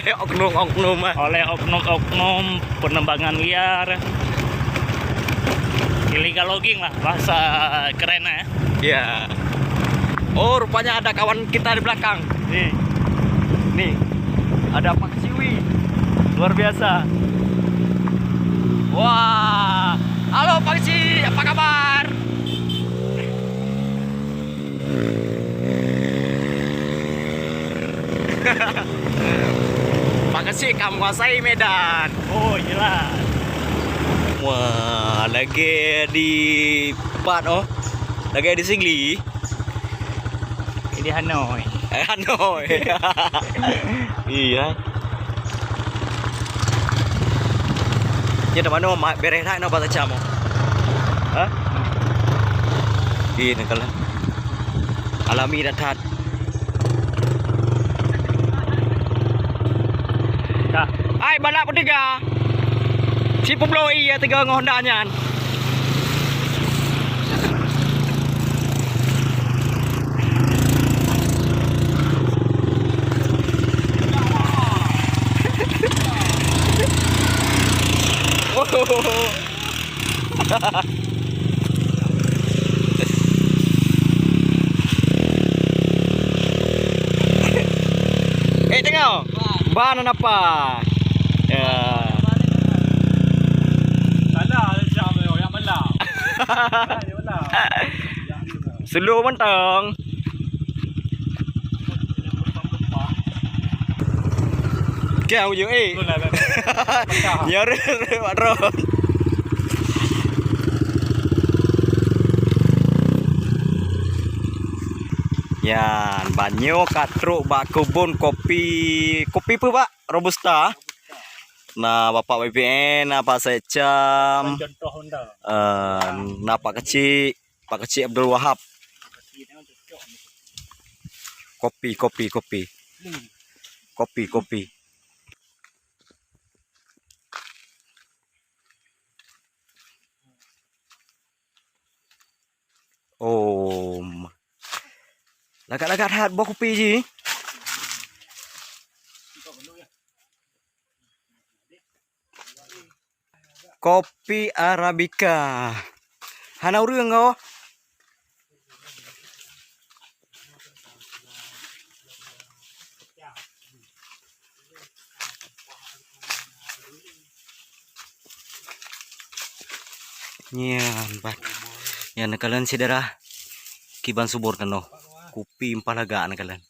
oknum-oknum. Oleh oknum-oknum penembangan liar. Illegal logging lah bahasa kerennya. Ya. Oh, rupanya ada kawan kita di belakang. Nih. Ada Pak Siwi. Luar biasa. Wah. Halo Pak Si, apa kabar? Makasih kamu kuasai Medan. Oh jelas. Wah, lagi di Pat oh. Lagi di Singli. Ini Hanoi. Hanoi. Iya. Ya teman mau beres nak bahasa Camo. Hah? Ini kalau alami datat. Dah. Ai balak bertiga. Si Pablo iya tiga ngondanya. Tengok. Ban apa? Ya. Slow mentang. Kau je Nyari wadron. Yan, banyo katruk bak kebun kopi. Kopi apa, Pak? Robusta. Nah, Bapak BPN, Pak Secam. Contoh Honda. Nah, Pak Kecik Abdul Wahab. Kopi. Oh. Lagat-lagat hat buah kopi je. Kopi Arabica. Hana urang kau? Nyan, bat. Yan kalian sidara. Kiban subur tano. Kopi empalaga kalian.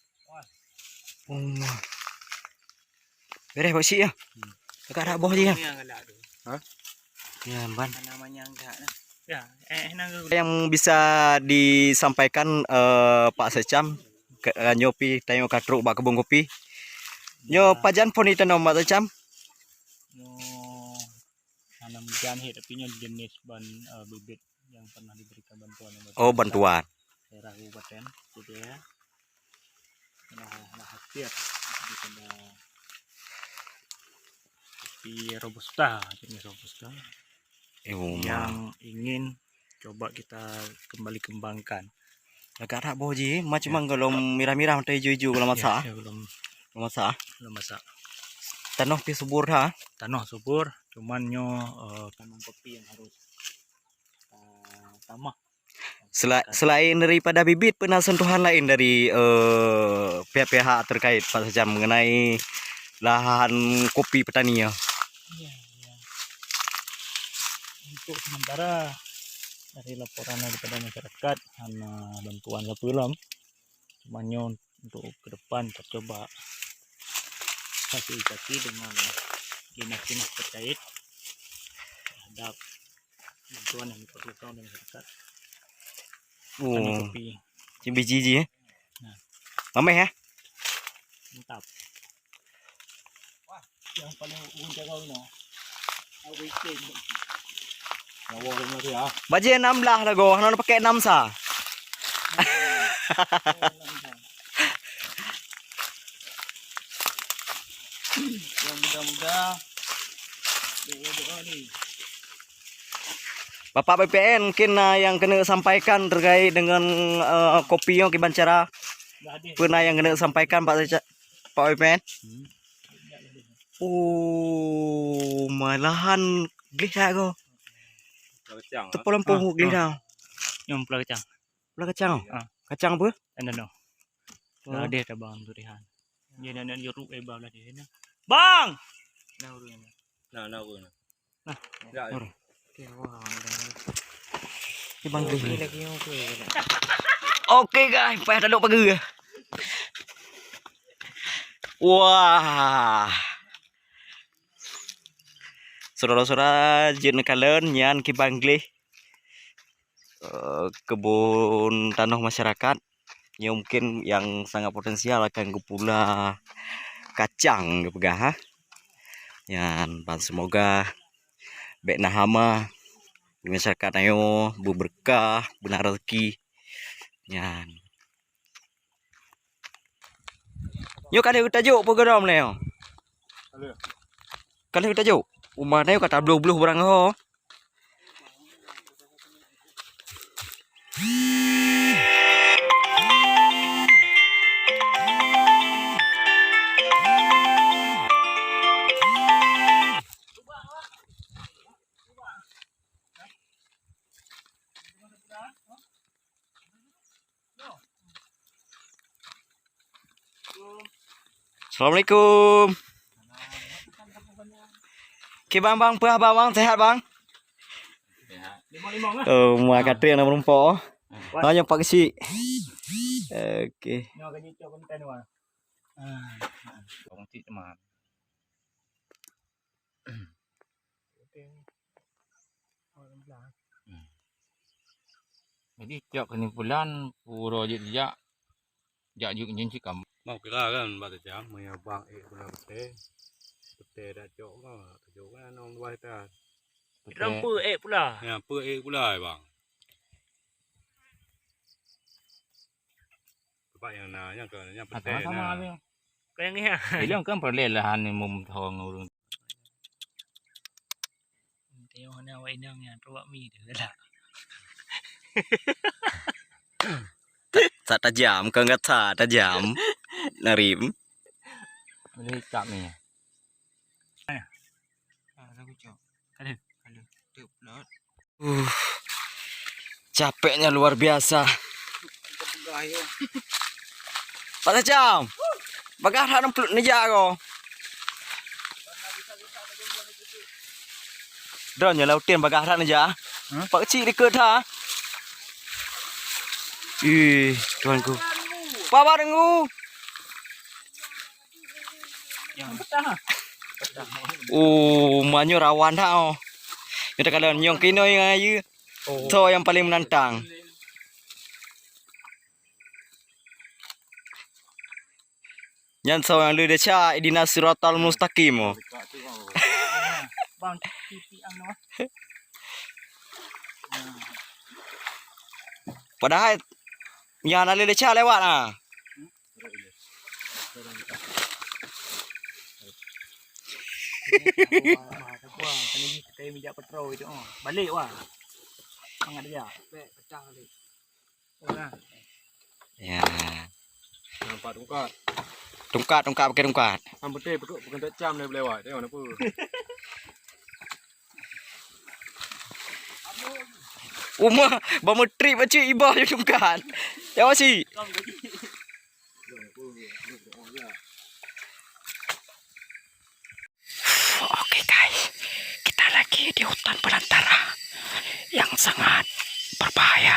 Beres Pak Sik ya. Dekat dak boh je ya. Hah? Ya, ban. Namanya enggak. Ya, Yang bisa disampaikan Pak Secam nyopi tayo katruk bak kebun kopi. Nyo pajan pon itu Pak Secam. Tanam janhe tapi nya jenis ban bibit yang pernah diberikan bantuan. Oh, bantuan. Daerah kabupaten gitu ya. Nah, hampir di kopi robusta, jenis robusta yang ingin coba kita kembali kembangkan. Agak rak boh je, macam kalau mirah-mirah mata hijau-hijau kalau masak. Ya, belum masak. Tanah pi subur ha. Tanah subur, cuman nyo tanam kopi yang harus tamah. Selain daripada bibit, pernah sentuhan lain dari pihak-pihak terkait Pak Secam mengenai lahan kopi petani ya? Iya. Untuk sementara dari laporan daripada masyarakat hanya bantuan belum, cuman untuk ke depan kita coba fasilitasi dengan dinas-dinas terkait terhadap bantuan yang diperlukan oleh masyarakat. Kopi. Biji ya. Nah. Mameh ya. Mantap. Wah, yang paling mudah kau no. Awaiting. Nawar mo dia. Baje 16 lah go, hana pakai 6 sa. Yang mudah-mudah. Doa nih. Bapak BPN mungkin yang kena sampaikan terkait dengan kopi yang kiban cara pernah yang kena sampaikan Pak BPN. Oh, malahan gelisah ko. Tepo lampu gelisah. Yung pula kacang. Pula kacang. Ah. Kacang apa? Ano? Oh. Nah, dia tabang turihan. Yan na yung rupe ba dia na. Bang! Nah. Ya. Ibang gelisah. Oke guys, payah taduk pagi. Wah. Saudara-saudara, jin kalian nyan Kibangli. Kebun tanah masyarakat yang mungkin yang sangat potensial akan pula kacang gepegah. Yan, dan semoga baik nahama masyarakat ayo berberkah, benar rezeki. Yan. Yo kali tajuk program ni yo. Kali tajuk. Umah ni kata bluh-bluh barang ho. Assalamualaikum. Oke bang, bang, sehat bang? Oh, mua katri yang merumpo. Banyak pak kesi. Oke. Jadi tiap kali bulan puro jak juk nyin cikam. Mau kira kan bata jam maya bang bulan pete dah jok kan nong dua hektar. Rampu pula. Ya pula bang. Pak yang pete nah. Kaya nga. Ilang kan perlelahan ni mum thong urang. Tayo na wa inang yan, ruwa mi dala. Tak tajam, kau enggak tajam. Narim. Boleh cak ni. Capeknya luar biasa. Pak tajam. Bagah hak nempel nejak ko. Don ya lautin bagah hak nejak. Pak kecil dekat ha. Ih, tuanku. Baba dengu. Yang betah. Oh, manyo rawan dah oh. Kita kalian nyong kino yang ayu. So yang paling menantang. Yang so yang lu deca idina siratal mustaqim oh. Bang, pipi ang nawa. Padahal yang lalu deca lewat ah. Kayak minyak petrol itu balik wah. Mangat dia. Pecah balik. Oh nah. Ya. Nampak tungkat. Tungkat pakai tungkat. Betul bukan tak jam dia lewat. Tengok apa. Uma, bamu trip aja ibah je tungkat. Ya masih. Oke guys, kita lagi di hutan belantara yang sangat berbahaya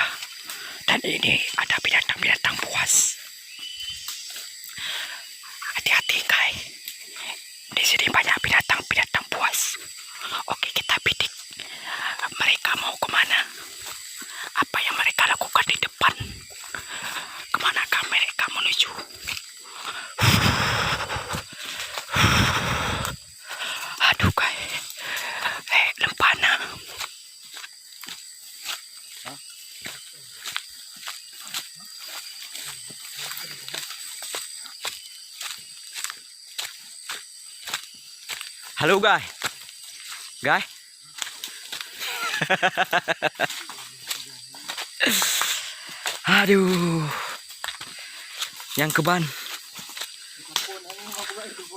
dan ini ada binatang-binatang buas. Hati-hati guys, di sini banyak binatang-binatang buas. Oke kita bidik, mereka mau kemana? Apa yang mereka lakukan di depan? Kemanakah mereka menuju? Aduh guys, lempana. Halo guys. Aduh. Yang keban.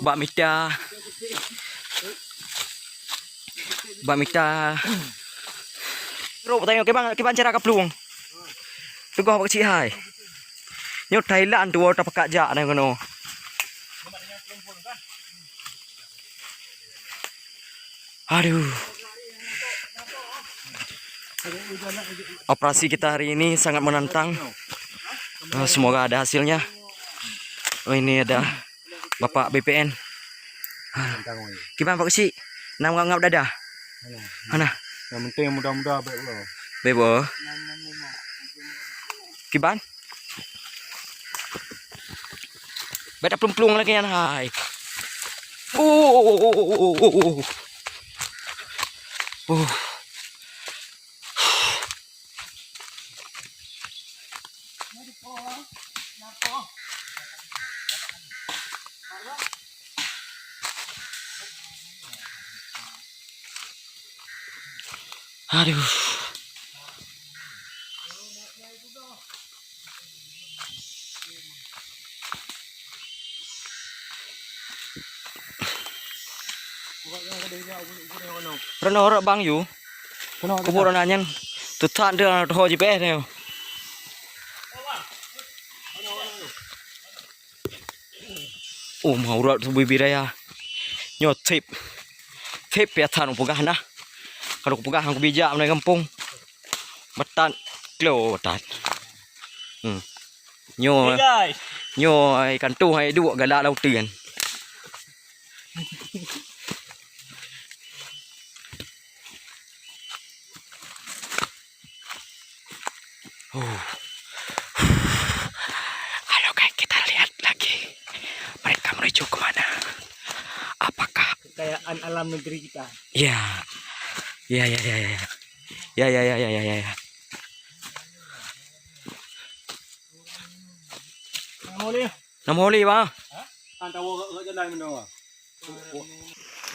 Bak Mita. Ba mita. Ro tengok ke bang cara kaplung. Tu kau pak cik hai. Nyot Thailand tu ta pakak ja na kono. Aduh. Operasi kita hari ini sangat menantang. Semoga ada hasilnya. Oh ini ada Bapak BPN. Gimana Pak Kusi? Ngap dadah. Mana? Yang penting mudah-mudahan baik lo. Bebo. Kiban? Beda plung-plung lagi yan hai. Aduh. Reno ora bang yu. Kubur nanyan. Tutan dia ho jipe ne. Mau rat su bibiraya. Nyot tip. Tip ya tan upugah na. Kalau upugah aku bijak menai kampung. Betan klo betan. Nyo. Nyo ikan tu hai dua galak laut kan. Halo guys, kita lihat lagi mereka menuju kemana? Apakah Kekayaan alam negeri kita. ya? Ya. Nama oli bang. Antara orang jalan mana?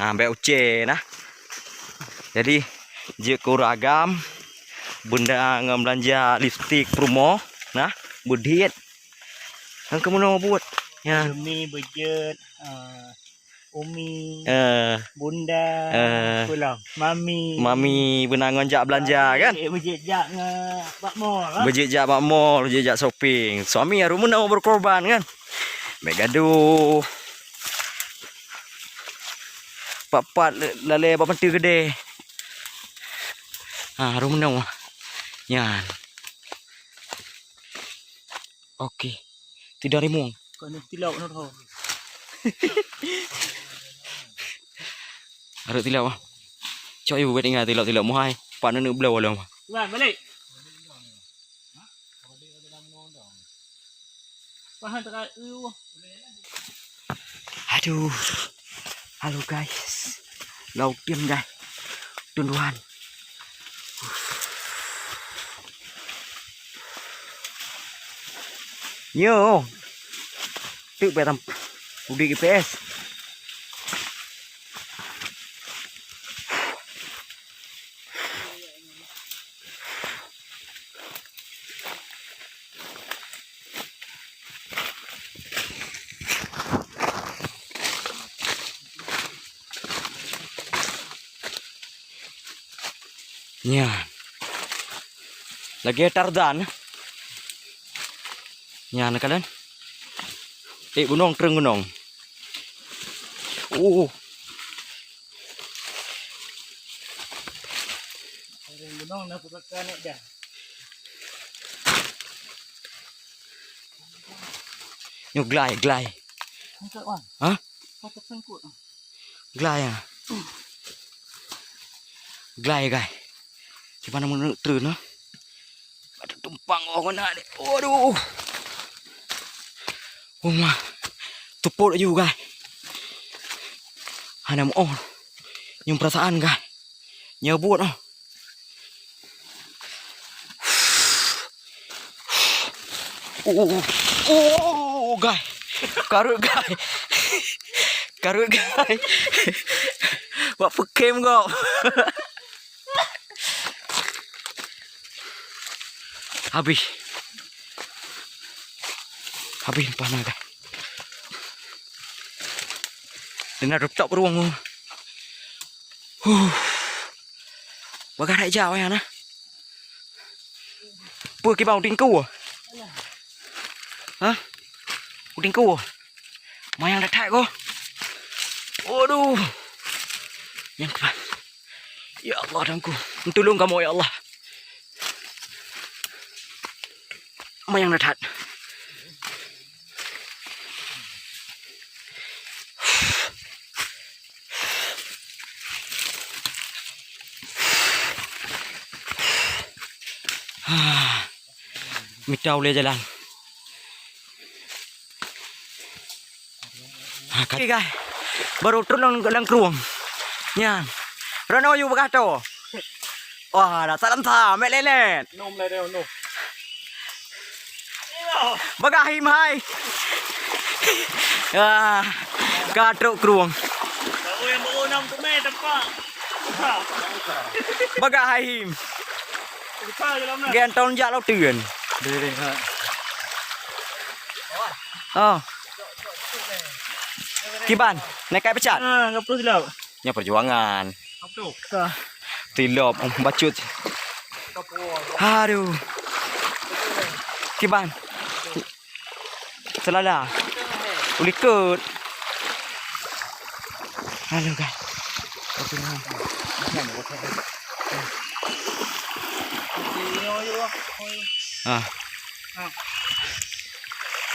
Nah, mbak uce nah. Jadi jika ragam benda belanja lipstik promo nah budget yang kamu mau buat ya Umi budget, Umi, Bunda, pulang, mami benangan jak belanja kan budget jak Pak Mall. budget jak mak mall budget jak shopping suami ya rumah mau berkorban kan megado papat lale bapak penting gede rumah mau yan oke tidak rimung Kau ni tilau nak tahu. ada tilau ah cok ibu buat ingat tilau muhai pan nu belau lah Tuan balik. Pahan tak aduh halo guys laut diam guys tunduhan yo tự về tầm đi GPS Yan. Lagi Tarzan. Yan kalian. Gunung tereng gunung. gunung nak pakai nak dah. Nyuk glai. Angkat bang. Hah? Pakai sangkut. Glai à? Glai guys. Gimana mau turun ah? Ada tumpang orang nak deh. Waduh. Mah. Tuput juga guys. Hana mau nyum perasaan guys. Nyebut ah. Guys. Karut guys. Karut guys. Buat pekem kau. Habis panah guys. Dengar retak beruang. Bagai đại jauh ya na. Pua cái bao đinh cua. Hả? Đinh cua. Mà yang đại cô. Waduh. Yang kepan. Ya Allah dangku. Tolong kamu ya Allah. Mà yang đại. Mitau le jalan. Okay guys, baru turun lang kruang. Yan. Rano yu bagato. Wah, dah salam sa, mek lelet. Nôm lại đây nôm. Bagahim hai. Ah, gato kruang. Ôi em bố năm của mẹ tập qua. Bagahim. Sao cho lắm nè. Gen ton ja lau tươn. Đây ha. Oh. Kiban, naik kai pecat. Ngap terus lah. Nya perjuangan. Ngap tu. Tilop bacut. Aduh. Kiban. Selala. Ulikut. Halo guys. Ah.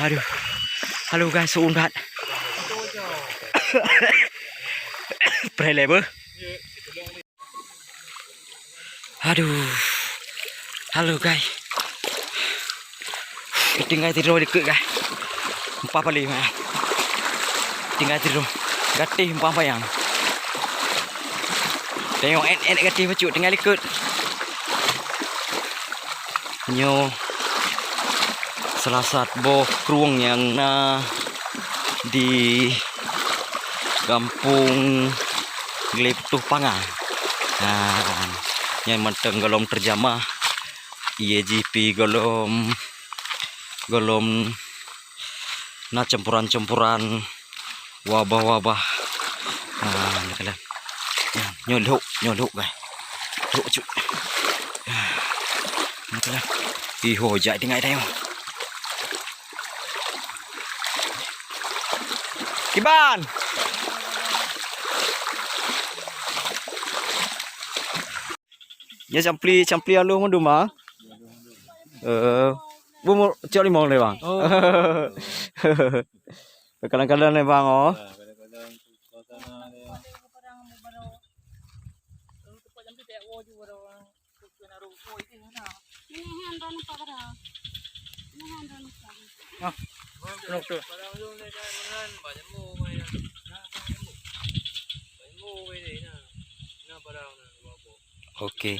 Aduh. Halo guys, suun banget. Pray leber. Aduh. Halo guys. Tinggal tidur deket guys. 4 kali mah. Tinggal tidur. Gatih 4 bayang. Tengok enak gatih bacut tinggal ikut. Nyo salah satu kruang yang di kampung Gleptuh Pangan. Nah, yang menteng golom terjamah IEGP golom na campuran-campuran wabah-wabah. Nah, ini kalian. Nyodok guys. Duk cu. Ini kalian. Iho jai dengai dah yo. Kiban. Ya campli alu mun duma. Bu mau cok limong deh bang. Oh. Kadang-kadang nih bang oh. Ngap tu. Oke.